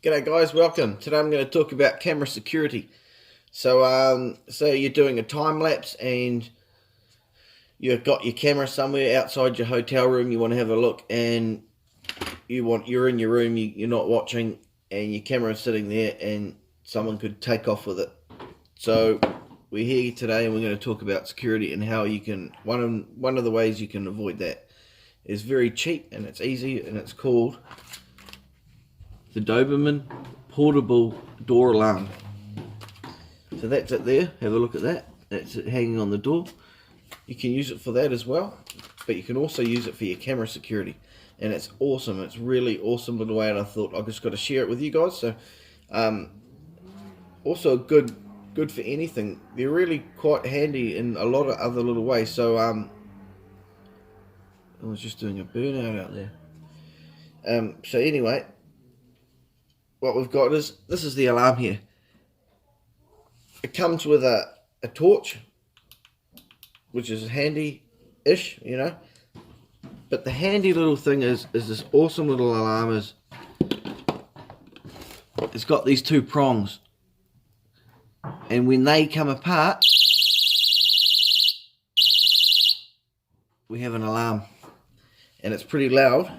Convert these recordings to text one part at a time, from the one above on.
G'day guys, welcome. Today I'm going to talk about camera security. So you're doing a time lapse and you've got your camera somewhere outside your hotel room, you want to have a look, and you're in your room, you're not watching, and your camera's sitting there and someone could take off with it. So we're here today and we're going to talk about security and how you can, one of the ways you can avoid that is very cheap and it's easy, and it's called the Doberman portable door alarm. So that's it there, have a look at that. That's it hanging on the door. You can use it for that as well, but you can also use it for your camera security, and it's awesome. It's really awesome little way, and I thought I just got to share it with you guys. So also good for anything. They're really quite handy in a lot of other little ways. So I was just doing a burnout out there. So anyway, what we've got is, this is the alarm here. It comes with a torch, which is handy-ish, you know. But the handy little thing is this awesome little alarm it's got these two prongs. And when they come apart, we have an alarm. And it's pretty loud.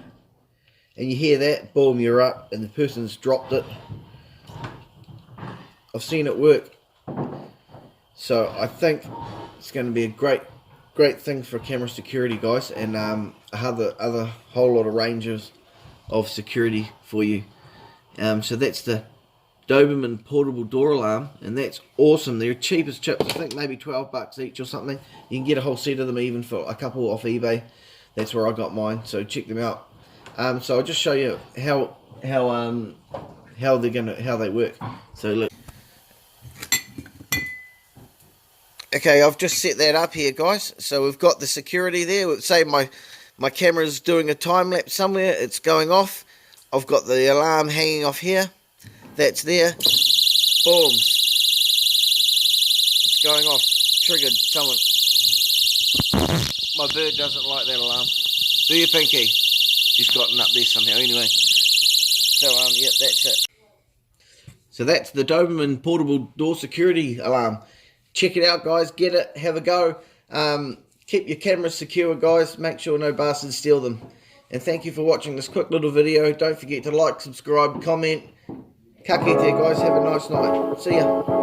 And you hear that, boom, you're up, and the person's dropped it. I've seen it work. So I think it's going to be a great thing for camera security, guys, and other whole lot of ranges of security for you. So that's the Doberman portable door alarm, and that's awesome. They're cheap as chips. I think maybe $12 each or something. You can get a whole set of them even for a couple off eBay. That's where I got mine, so check them out. So I'll just show you how they work. So look. Okay, I've just set that up here, guys. So we've got the security there. Say my camera's doing a time lapse somewhere, it's going off. I've got the alarm hanging off here. That's there. Boom. It's going off. Triggered someone. My bird doesn't like that alarm. Do you, Pinky? She's gotten up there somehow. Anyway. So yeah, that's it. So that's the Doberman portable door security alarm. Check it out, guys. Get it. Have a go. Keep your cameras secure, guys. Make sure no bastards steal them. And thank you for watching this quick little video. Don't forget to like, subscribe, comment. Ka kite, guys. Have a nice night. See ya.